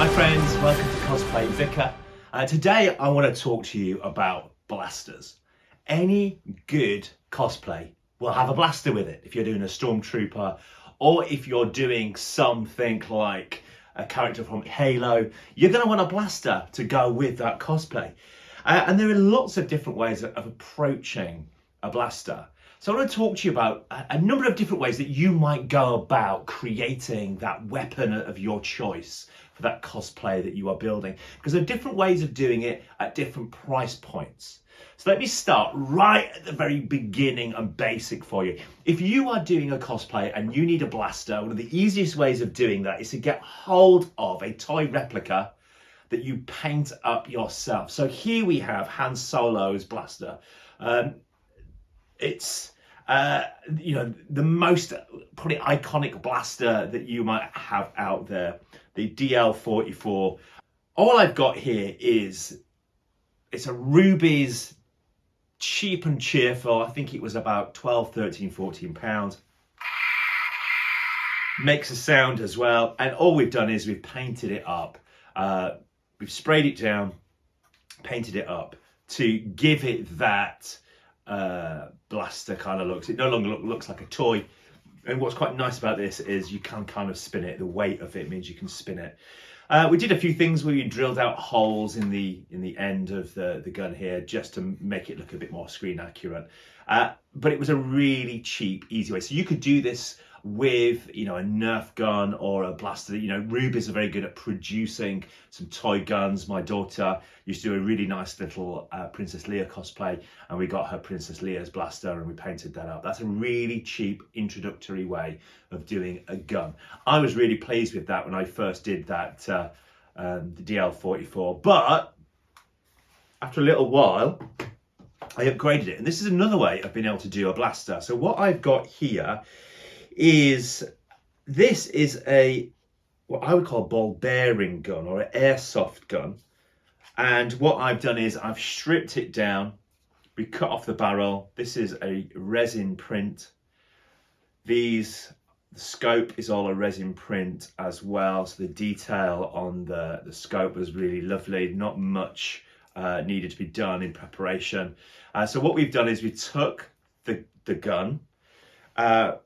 Hi friends, welcome to Cosplay Vicar. Today I want to talk to you about blasters. Any good cosplay will have a blaster with it. If you're doing a Stormtrooper or if you're doing something like a character from Halo, you're going to want a blaster to go with that cosplay. And there are lots of different ways of approaching a blaster. So I want to talk to you about a number of different ways that you might go about creating that weapon of your choice for that cosplay that you are building, because there are different ways of doing it at different price points. So let me start right at the very beginning and basic for you. If you are doing a cosplay and you need a blaster, one of the easiest ways of doing that is to get hold of a toy replica that you paint up yourself. So here we have Han Solo's blaster. It's the most probably iconic blaster that you might have out there, the DL44. All I've got here is it's a Rubies, cheap and cheerful. I think it was about 12, 13, 14 pounds. Makes a sound as well. And all we've done is we've painted it up. We've sprayed it down, painted it up to give it that blaster kind of looks. It no longer looks like a toy. And what's quite nice about this is you can kind of spin it. The weight of it means you can spin it. We did a few things where we drilled out holes in the end of the gun here just to make it look a bit more screen accurate. But it was a really cheap, easy way. So you could do this with, a Nerf gun or a blaster. Rubies are very good at producing some toy guns. My daughter used to do a really nice little Princess Leia cosplay, and we got her Princess Leia's blaster and we painted that up. That's a really cheap introductory way of doing a gun. I was really pleased with that when I first did that, the DL44, but after a little while I upgraded it, and this is another way of being able to do a blaster. So what I've got here is, this is what I would call a ball bearing gun or an airsoft gun. And what I've done is I've stripped it down. We cut off the barrel. This is a resin print. The scope is all a resin print as well. So the detail on the scope was really lovely. Not much needed to be done in preparation. So what we've done is we took the gun.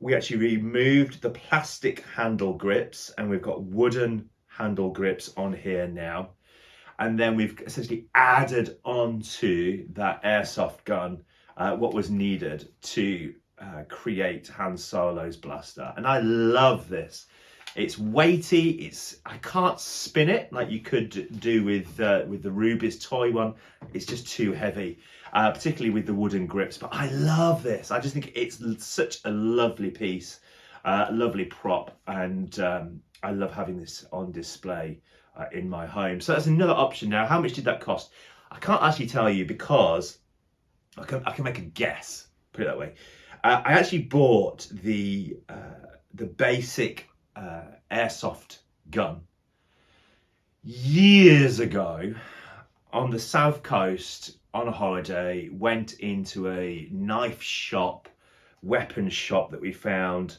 We actually removed the plastic handle grips, and we've got wooden handle grips on here now. And then we've essentially added onto that airsoft gun what was needed to create Han Solo's blaster. And I love this. It's weighty. I can't spin it like you could do with the Rubies toy one. It's just too heavy, particularly with the wooden grips. But I love this. I just think it's such a lovely piece, lovely prop, and I love having this on display in my home. So that's another option. Now, how much did that cost? I can't actually tell you because I can make a guess. Put it that way. I actually bought the basic airsoft gun years ago on the south coast on a holiday. Went into a knife shop, weapons shop that we found,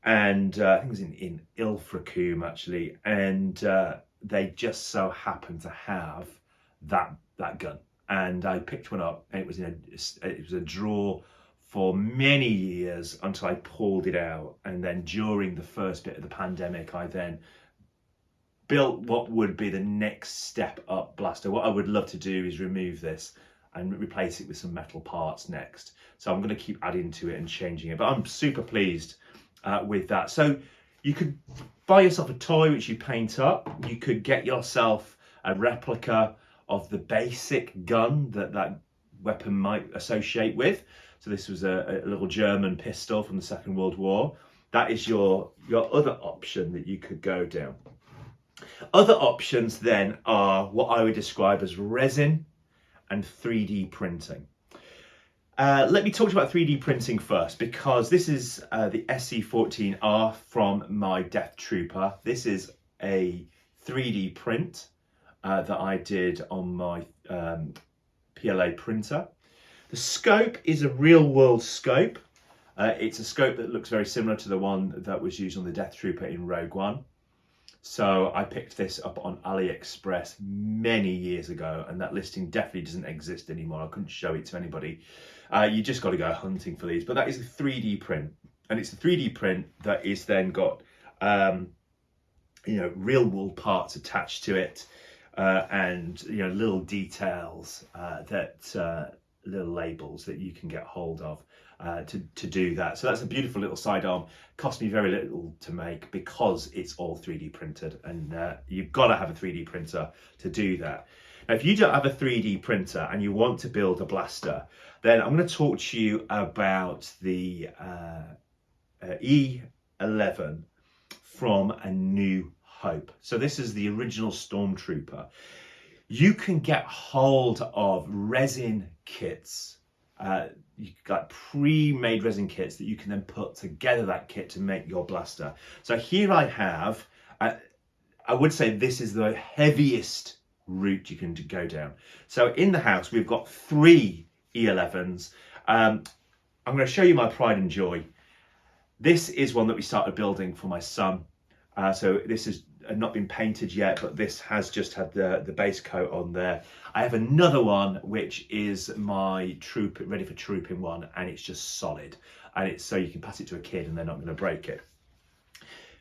and I think it was in Ilfracombe actually, and they just so happened to have that gun, and I picked one up, and it was a drawer for many years until I pulled it out. And then during the first bit of the pandemic, I then built what would be the next step up blaster. What I would love to do is remove this and replace it with some metal parts next. So I'm going to keep adding to it and changing it, but I'm super pleased with that. So you could buy yourself a toy which you paint up. You could get yourself a replica of the basic gun that weapon might associate with. So this was a little German pistol from the Second World War. That is your other option that you could go down. Other options then are what I would describe as resin and 3D printing. Let me talk about 3D printing first, because this is the SC14R from my Death Trooper. This is a 3D print that I did on my PLA printer. The scope is a real world scope. It's a scope that looks very similar to the one that was used on the Death Trooper in Rogue One. So I picked this up on AliExpress many years ago, and that listing definitely doesn't exist anymore. I couldn't show it to anybody. You just got to go hunting for these. But that is a 3D print, and it's a 3D print that is then got real wool parts attached to it, and little details little labels that you can get hold of to do that. So that's a beautiful little sidearm. Cost me very little to make because it's all 3D printed, and you've got to have a 3D printer to do that. Now, if you don't have a 3D printer and you want to build a blaster, then I'm going to talk to you about the E11 from A New Hope. So this is the original Stormtrooper. You can get hold of resin kits. You've got pre-made resin kits that you can then put together that kit to make your blaster. So here I have, I would say this is the heaviest route you can go down. So in the house, we've got 3 E11s. I'm going to show you my pride and joy. This is one that we started building for my son. So this has not been painted yet, but this has just had the base coat on there. I have another one which is my ready for trooping one, and it's just solid, and it's so you can pass it to a kid and they're not going to break it.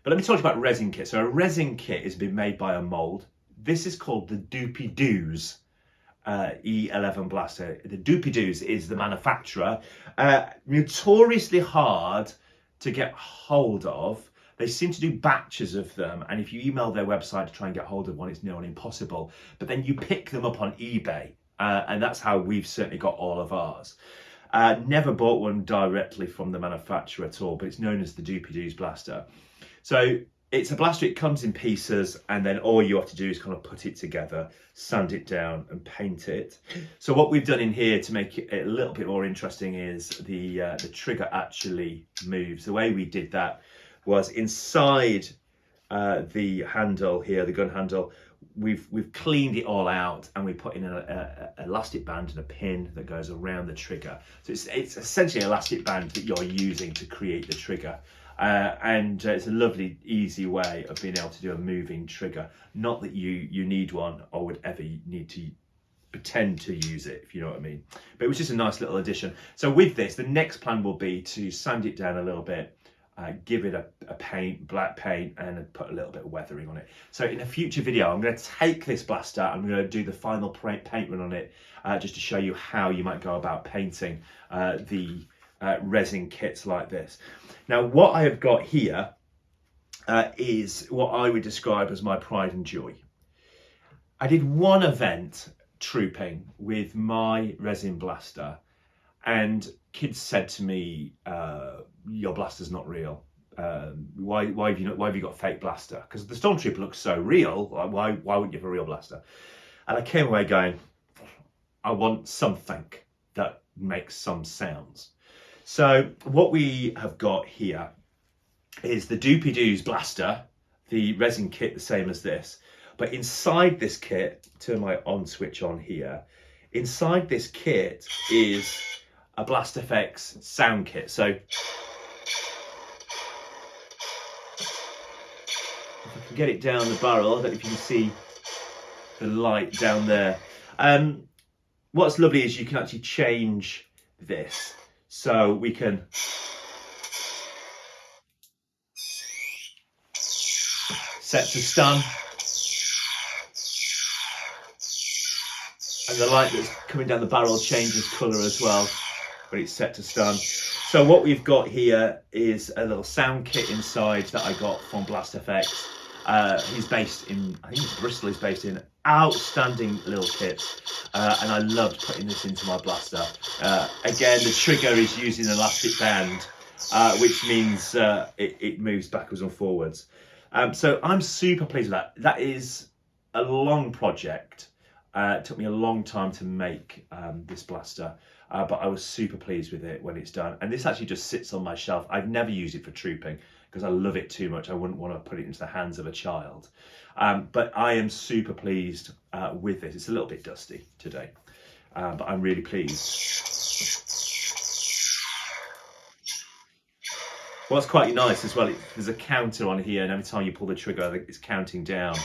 But let me talk about resin kit. So a resin kit has been made by a mold. This is called the Doopy-Doos E11 blaster. The Doopy-Doos is the manufacturer. Notoriously hard to get hold of. They seem to do batches of them, and if you email their website to try and get hold of one, it's nearly impossible. But then you pick them up on eBay, and that's how we've certainly got all of ours. Never bought one directly from the manufacturer at all, but it's known as the Doopy-Doos blaster. So it's a blaster, it comes in pieces, and then all you have to do is kind of put it together, sand it down and paint it. So what we've done in here to make it a little bit more interesting is the trigger actually moves. The way we did that was inside the handle here, the gun handle, we've cleaned it all out, and we put in an elastic band and a pin that goes around the trigger. So it's essentially an elastic band that you're using to create the trigger. And it's a lovely, easy way of being able to do a moving trigger. Not that you need one or would ever need to pretend to use it, if you know what I mean. But it was just a nice little addition. So with this, the next plan will be to sand it down a little bit, give it a paint, black paint, and put a little bit of weathering on it. So in a future video, I'm going to take this blaster, I'm going to do the final paint run on it, just to show you how you might go about painting the resin kits like this. Now, what I have got here is what I would describe as my pride and joy. I did one event trooping with my resin blaster, and kids said to me, your blaster's not real. Why have you got a fake blaster? Because the Stormtrooper looks so real. Why wouldn't you have a real blaster? And I came away going, I want something that makes some sounds. So what we have got here is the Doopy-Doos blaster, the resin kit, the same as this. But inside this kit, turn my on switch on here, inside this kit is a Blast FX sound kit. So if I can get it down the barrel, I don't know if you can see the light down there. What's lovely is you can actually change this. So we can set to stun, and the light that's coming down the barrel changes colour as well, but it's set to stun. So what we've got here is a little sound kit inside that I got from Blast FX. He's based in, I think it's Bristol, he's based in. Outstanding little kit, and I loved putting this into my blaster. Again, the trigger is using an elastic band, which means it moves backwards and forwards. So I'm super pleased with that. That is a long project. It took me a long time to make this blaster, but I was super pleased with it when it's done. And this actually just sits on my shelf. I've never used it for trooping because I love it too much. I wouldn't want to put it into the hands of a child. But I am super pleased with this. It's a little bit dusty today, but I'm really pleased. What's quite nice as well, there's a counter on here, and every time you pull the trigger, it's counting down,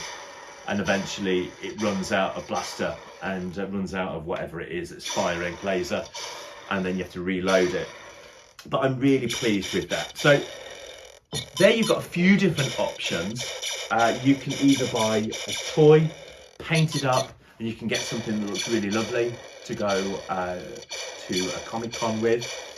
and eventually it runs out of blaster and runs out of whatever it is that's firing, laser, and then you have to reload it. But I'm really pleased with that. So there you've got a few different options. You can either buy a toy, paint it up, and you can get something that looks really lovely to go to a Comic-Con with.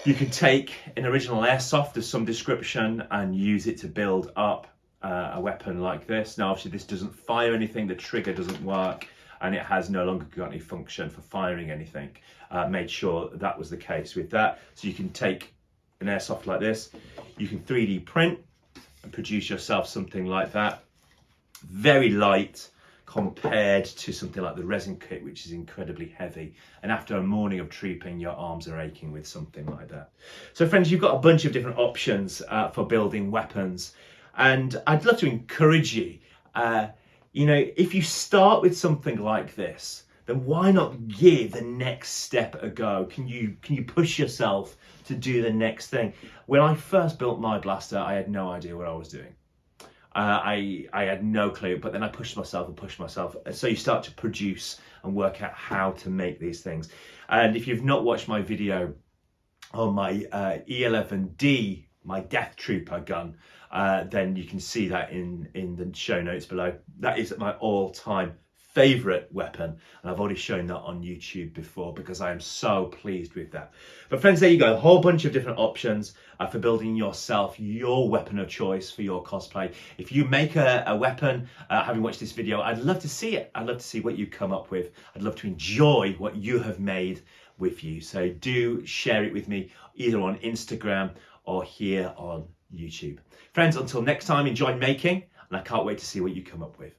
You can take an original airsoft of some description and use it to build up a weapon like this. Now obviously this doesn't fire anything, the trigger doesn't work, and it has no longer got any function for firing anything. Made sure that was the case with that. So you can take an airsoft like this, you can 3D print and produce yourself something like that. Very light compared to something like the resin kit, which is incredibly heavy, and after a morning of trooping your arms are aching with something like that. So friends, you've got a bunch of different options for building weapons, and I'd love to encourage you, you know, if you start with something like this, then why not give the next step a go? Can you push yourself to do the next thing? When I first built my blaster, I had no idea what I was doing. I had no clue, but then I pushed myself and pushed myself. So you start to produce and work out how to make these things. And if you've not watched my video on my E11D, my Death Trooper gun, then you can see that in the show notes below. That is my all-time favourite weapon, and I've already shown that on YouTube before because I am so pleased with that. But friends, there you go, a whole bunch of different options for building yourself your weapon of choice for your cosplay. If you make a weapon, having watched this video, I'd love to see it. I'd love to see what you come up with. I'd love to enjoy what you have made with you. So do share it with me either on Instagram or here on YouTube. Friends, until next time, enjoy making, and I can't wait to see what you come up with.